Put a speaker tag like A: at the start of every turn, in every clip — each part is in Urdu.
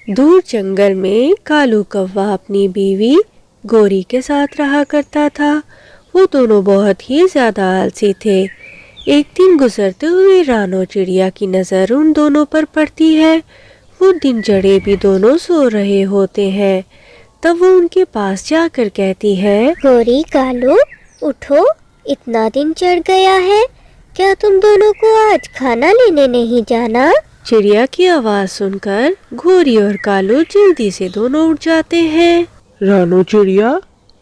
A: دور جنگل میں کالو کوا اپنی بیوی گوری کے ساتھ رہا کرتا تھا۔ وہ دونوں بہت ہی زیادہ آلسی تھے۔ ایک دن گزرتے ہوئے رانو چڑیا کی نظر ان دونوں پر پڑتی ہے۔ وہ دن چڑھے بھی دونوں سو رہے ہوتے ہیں۔ تب وہ ان کے پاس جا کر کہتی ہے،
B: گوری کالو اٹھو، اتنا دن چڑھ گیا ہے، کیا تم دونوں کو آج کھانا لینے نہیں جانا؟
A: چڑیا کی آواز سن کر گوری اور کالو جلدی سے دونوں اٹھ جاتے ہیں۔
C: رانو چڑیا،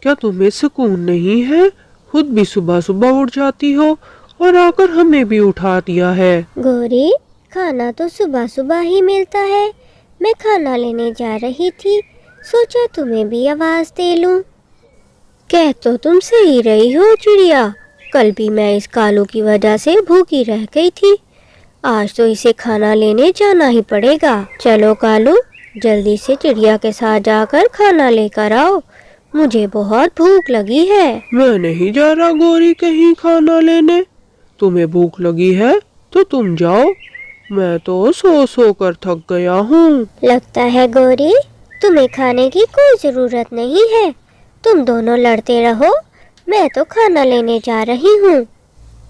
C: کیا تمہیں سکون نہیں ہے؟ خود بھی صبح صبح اٹھ جاتی ہو اور آ کر ہمیں بھی اٹھا دیا ہے۔
B: گوری، کھانا تو صبح صبح ہی ملتا ہے، میں کھانا لینے جا رہی تھی، سوچا تمہیں بھی آواز دے لوں۔ کہہ تو تم صحیح رہی ہو چڑیا، کل بھی میں اس کالو کی وجہ سے بھوکی رہ گئی تھی، آج تو اسے کھانا لینے جانا ہی پڑے گا۔ چلو کالو، جلدی سے چڑیا کے ساتھ جا کر کھانا لے کر آؤ، مجھے بہت بھوک لگی ہے۔
C: میں نہیں جا رہا گوری کہیں کھانا لینے، تمہیں بھوک لگی ہے تو تم جاؤ، میں تو سو سو کر تھک گیا ہوں۔
B: لگتا ہے گوری تمہیں کھانے کی کوئی ضرورت نہیں ہے، تم دونوں لڑتے رہو، میں تو کھانا لینے جا رہی ہوں۔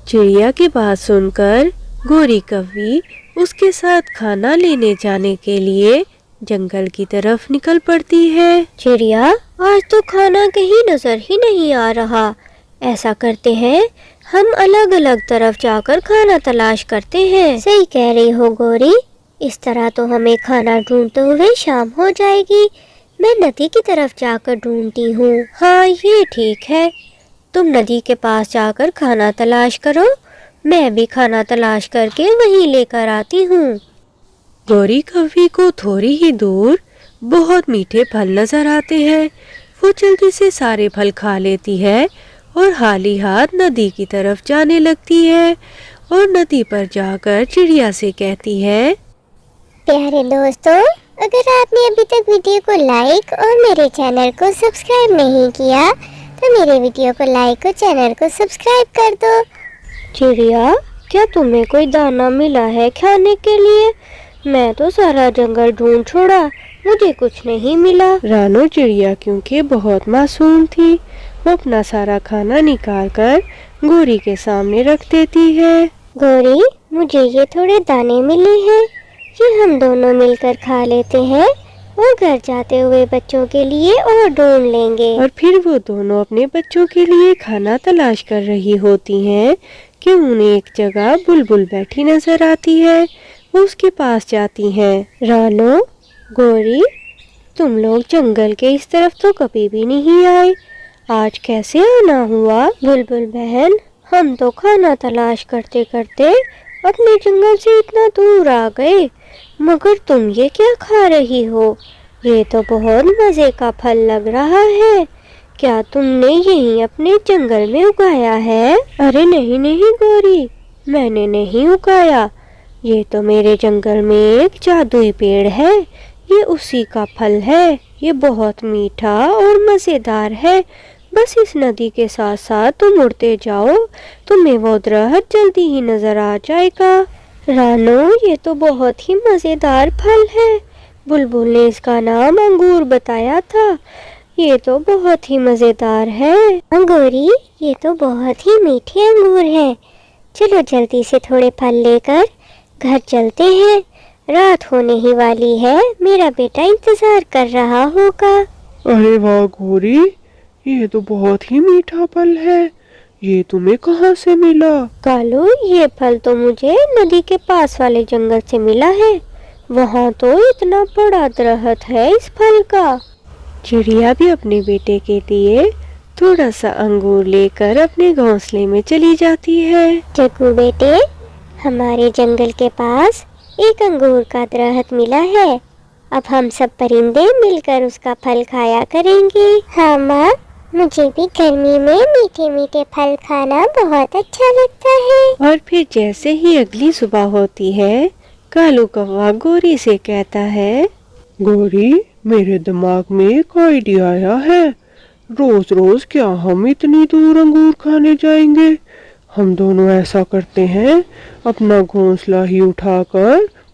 A: چڑیا کی بات سن کر گوری کوی اس کے ساتھ کھانا لینے جانے کے لیے جنگل کی طرف نکل پڑتی ہے۔
B: چڑیا، آج تو کھانا کہیں نظر ہی نہیں آ رہا، ایسا کرتے ہیں ہم الگ الگ طرف جا کر کھانا تلاش کرتے ہیں۔ صحیح کہہ رہی ہو گوری، اس طرح تو ہمیں کھانا ڈھونڈتے ہوئے شام ہو جائے گی، میں ندی کی طرف جا کر ڈھونڈتی ہوں۔ ہاں یہ ٹھیک ہے، تم ندی کے پاس جا کر کھانا تلاش کرو، میں بھی کھانا تلاش کر کے وہیں لے کر آتی ہوں۔
A: گوری کوی کو تھوڑی ہی دور بہت میٹھے پھل نظر آتے ہیں۔ وہ جلدی سے سارے پھل کھا لیتی ہے اور خالی ہاتھ ندی کی طرف جانے لگتی ہے اور ندی پر جا کر چڑیا سے کہتی ہے،
B: پیارے دوستو، اگر آپ نے ابھی تک ویڈیو کو لائک اور میرے چینل کو سبسکرائب نہیں کیا تو میرے ویڈیو کو لائک اور چینل کو سبسکرائب کر دو۔ چڑیا، کیا تمہیں کوئی دانہ ملا ہے کھانے کے لیے؟ میں تو سارا جنگل ڈھونڈ چھوڑا، مجھے کچھ نہیں ملا۔
A: رانو چڑیا کیونکہ بہت معصوم تھی، وہ اپنا سارا کھانا نکال کر گوری کے سامنے رکھ دیتی ہے۔
B: گوری، مجھے یہ تھوڑے دانے ملے ہیں، یہ ہم دونوں مل کر کھا لیتے ہیں اور گھر جاتے ہوئے بچوں کے لیے اور ڈھونڈ لیں گے۔
A: اور پھر وہ دونوں اپنے بچوں کے لیے کھانا تلاش کر رہی ہوتی ہیں کہ انہیں ایک جگہ بلبل بیٹھی نظر آتی ہے۔ وہ اس کے پاس جاتی ہیں۔ رانو، گوری، تم لوگ جنگل کے اس طرف تو کبھی بھی نہیں آئے، آج کیسے آنا ہوا؟
B: بلبل بہن، ہم تو کھانا تلاش کرتے کرتے اپنے جنگل سے اتنا دور آ گئے، مگر تم یہ کیا کھا رہی ہو؟ یہ تو بہت مزے کا پھل لگ رہا ہے، کیا تم نے یہیں اپنے جنگل میں اگایا ہے؟
A: ارے نہیں نہیں گوری، میں نے نہیں اگایا، یہ تو میرے جنگل میں ایک جادوئی پیڑ ہے، یہ اسی کا پھل ہے، یہ بہت میٹھا اور مزیدار ہے، بس اس ندی کے ساتھ ساتھ تم اڑتے جاؤ، تمہیں وہ درخت جلدی ہی نظر آ جائے گا۔
B: رانو، یہ تو بہت ہی مزیدار پھل ہے، بلبل نے اس کا نام انگور بتایا تھا، یہ تو بہت ہی مزیدار ہے۔ گوری، یہ تو بہت ہی میٹھے انگور ہیں، چلو جلدی سے تھوڑے پھل لے کر گھر چلتے ہیں، رات ہونے ہی والی ہے، میرا بیٹا انتظار کر رہا ہوگا۔
C: ارے واہ گوری، یہ تو بہت ہی میٹھا پھل ہے، یہ تمہیں کہاں سے ملا؟
B: کالو، یہ پھل تو مجھے ندی کے پاس والے جنگل سے ملا ہے، وہاں تو اتنا بڑا درخت ہے اس پھل کا۔
A: چڑیا بھی اپنے بیٹے کے لیے تھوڑا سا انگور لے کر اپنے گھونسلے میں چلی جاتی ہے۔
B: جگو بیٹے، ہمارے جنگل کے پاس ایک انگور کا درخت ملا ہے، اب ہم سب پرندے مل کر اس کا پھل کھایا کریں گے۔ ہاں ماں، مجھے بھی گرمی میں میٹھے میٹھے پھل کھانا بہت اچھا لگتا ہے۔
A: اور پھر جیسے ہی اگلی صبح ہوتی ہے، کالو کوا گوری سے کہتا ہے،
C: گوری، میرے دماغ میں ایک آئیڈیا آیا ہے، روز روز کیا ہم اتنی دور انگور کھانے جائیں گے؟ ہم دونوں ایسا کرتے ہیں، اپنا گھونسلہ ہی اٹھا کر